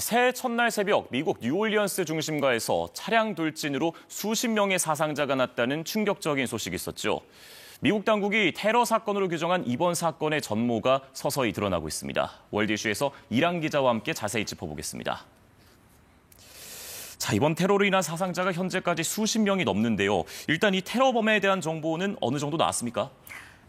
새해 첫날 새벽 미국 뉴올리언스 중심가에서 차량 돌진으로 수십 명의 사상자가 났다는 충격적인 소식이 있었죠. 미국 당국이 테러 사건으로 규정한 이번 사건의 전모가 서서히 드러나고 있습니다. 월드 이슈에서 이랑 기자와 함께 자세히 짚어보겠습니다. 자, 이번 테러로 인한 사상자가 현재까지 수십 명이 넘는데요. 일단 이 테러범에 대한 정보는 어느 정도 나왔습니까?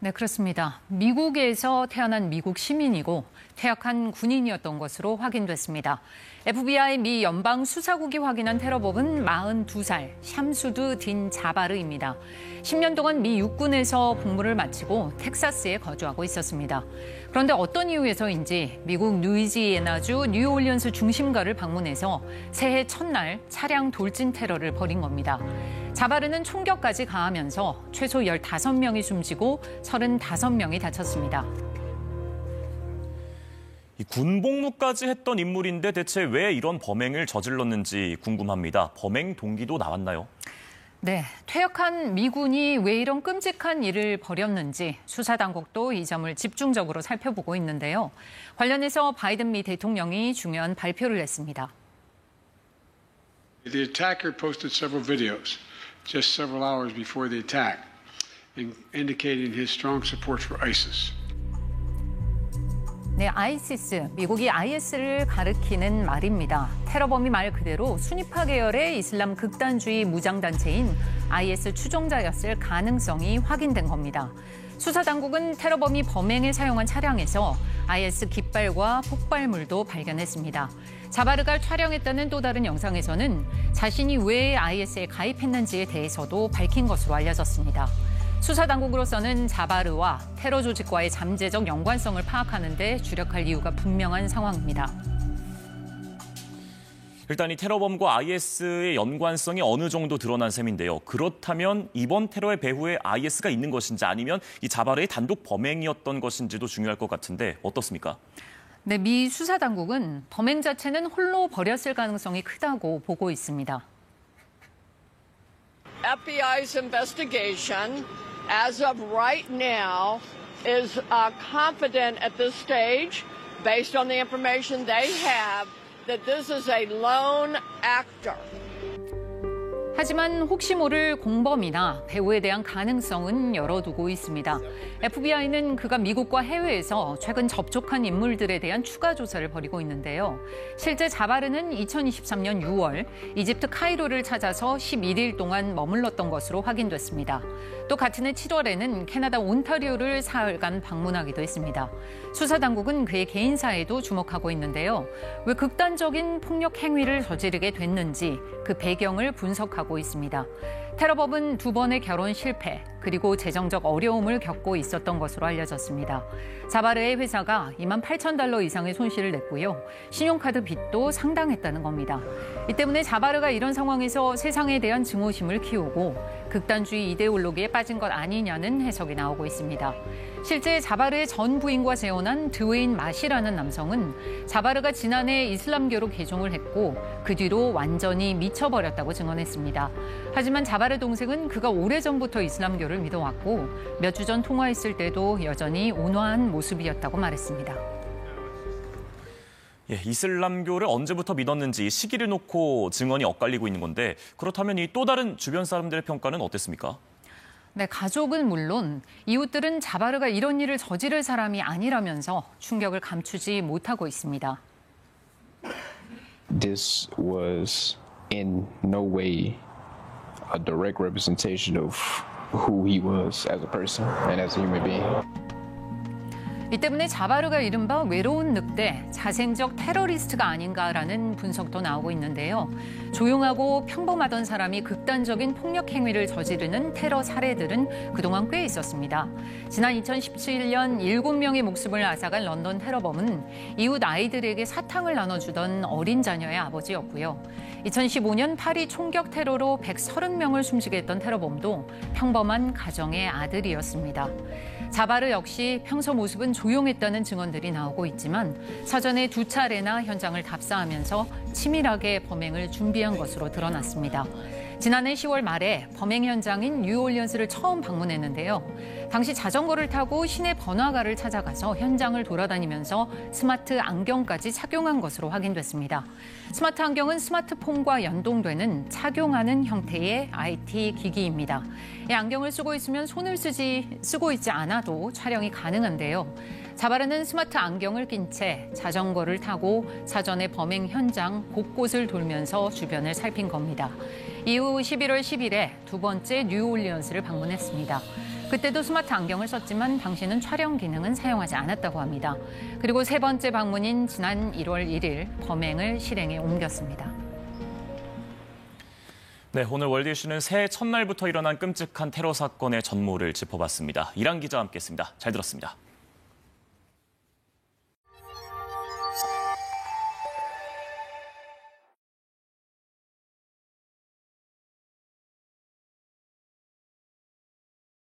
네, 그렇습니다. 미국에서 태어난 미국 시민이고 퇴역한 군인이었던 것으로 확인됐습니다. FBI 미 연방수사국이 확인한 테러범은 42살 샴수드 딘 자바르입니다. 10년 동안 미 육군에서 복무를 마치고 텍사스에 거주하고 있었습니다. 그런데 어떤 이유에서인지 미국 루이지애나주 뉴올리언스 중심가를 방문해서 새해 첫날 차량 돌진 테러를 벌인 겁니다. 자바르는 총격까지 가하면서 최소 15명이 숨지고 35명이 다쳤습니다. 군복무까지 했던 인물인데 대체 왜 이런 범행을 저질렀는지 궁금합니다. 범행 동기도 나왔나요? 네, 퇴역한 미군이 왜 이런 끔찍한 일을 벌였는지 수사당국도 이 점을 집중적으로 살펴보고 있는데요. 관련해서 바이든 미 대통령이 중요한 발표를 했습니다. The attacker posted several videos just several hours before the attack, indicating his strong support for ISIS. 네, 아이시스, 미국이 IS를 가리키는 말입니다. 테러범이 말 그대로 순위파 계열의 이슬람 극단주의 무장단체인 IS 추종자였을 가능성이 확인된 겁니다. 수사당국은 테러범이 범행에 사용한 차량에서 IS 깃발과 폭발물도 발견했습니다. 자바르가 촬영했다는 또 다른 영상에서는 자신이 왜 IS에 가입했는지에 대해서도 밝힌 것으로 알려졌습니다. 수사당국으로서는 자바르와 테러 조직과의 잠재적 연관성을 파악하는 데 주력할 이유가 분명한 상황입니다. 일단 이 테러범과 IS의 연관성이 어느 정도 드러난 셈인데요. 그렇다면 이번 테러의 배후에 IS가 있는 것인지 아니면 이 자바르의 단독 범행이었던 것인지도 중요할 것 같은데 어떻습니까? 네, 미 수사당국은 범행 자체는 홀로 벌였을 가능성이 크다고 보고 있습니다. FBI's investigation, as of right now, is confident at this stage, based on the information they have, that this is a lone actor. 하지만 혹시 모를 공범이나 배후에 대한 가능성은 열어두고 있습니다. FBI는 그가 미국과 해외에서 최근 접촉한 인물들에 대한 추가 조사를 벌이고 있는데요. 실제 자바르는 2023년 6월 이집트 카이로를 찾아서 11일 동안 머물렀던 것으로 확인됐습니다. 또 같은 해 7월에는 캐나다 온타리오를 사흘간 방문하기도 했습니다. 수사당국은 그의 개인사에도 주목하고 있는데요. 왜 극단적인 폭력 행위를 저지르게 됐는지 그 배경을 분석하고 있습니다. 테러범은 2번의 결혼 실패, 그리고 재정적 어려움을 겪고 있었던 것으로 알려졌습니다. 자바르의 회사가 $28,000 이상의 손실을 냈고요. 신용카드 빚도 상당했다는 겁니다. 이 때문에 자바르가 이런 상황에서 세상에 대한 증오심을 키우고 극단주의 이데올로기에 빠진 것 아니냐는 해석이 나오고 있습니다. 실제 자바르의 전 부인과 재혼한 드웨인 마시라는 남성은 자바르가 지난해 이슬람교로 개종을 했고 그 뒤로 완전히 미쳐버렸다고 증언했습니다. 하지만 자바르 동생은 그가 오래전부터 이슬람교를 믿어왔고 몇 주 전 통화했을 때도 여전히 온화한 모습이었다고 말했습니다. 이슬람교를 언제부터 믿었는지 시기를 놓고 증언이 엇갈리고 있는 건데 그렇다면 이 또 다른 주변 사람들의 평가는 어땠습니까? 네, 가족은 물론 이웃들은 자바르가 이런 일을 저지를 사람이 아니라면서 충격을 감추지 못하고 있습니다. This was in no way a direct representation of who he was as a person and as a human being. 이 때문에 자바르가 이른바 외로운 늑대, 자생적 테러리스트가 아닌가라는 분석도 나오고 있는데요. 조용하고 평범하던 사람이 극단적인 폭력 행위를 저지르는 테러 사례들은 그동안 꽤 있었습니다. 지난 2017년 7명의 목숨을 앗아간 런던 테러범은 이웃 아이들에게 사탕을 나눠주던 어린 자녀의 아버지였고요. 2015년 파리 총격 테러로 130명을 숨지게 했던 테러범도 평범한 가정의 아들이었습니다. 자바르 역시 평소 모습은 조용했다는 증언들이 나오고 있지만 사전에 2차례나 현장을 답사하면서 치밀하게 범행을 준비한 것으로 드러났습니다. 지난해 10월 말에 범행 현장인 뉴올리언스를 처음 방문했는데요. 당시 자전거를 타고 시내 번화가를 찾아가서 현장을 돌아다니면서 스마트 안경까지 착용한 것으로 확인됐습니다. 스마트 안경은 스마트폰과 연동되는 착용하는 형태의 IT 기기입니다. 이 안경을 쓰고 있으면 손을 쓰고 있지 않아도 촬영이 가능한데요. 자바르는 스마트 안경을 낀 채 자전거를 타고 사전에 범행 현장 곳곳을 돌면서 주변을 살핀 겁니다. 이후 11월 10일에 두 번째 뉴올리언스를 방문했습니다. 그때도 스마트 안경을 썼지만 당시는 촬영 기능은 사용하지 않았다고 합니다. 그리고 세 번째 방문인 지난 1월 1일 범행을 실행에 옮겼습니다. 네, 오늘 월드 이슈는 새해 첫날부터 일어난 끔찍한 테러 사건의 전모를 짚어봤습니다. 이랑 기자와 함께했습니다. 잘 들었습니다.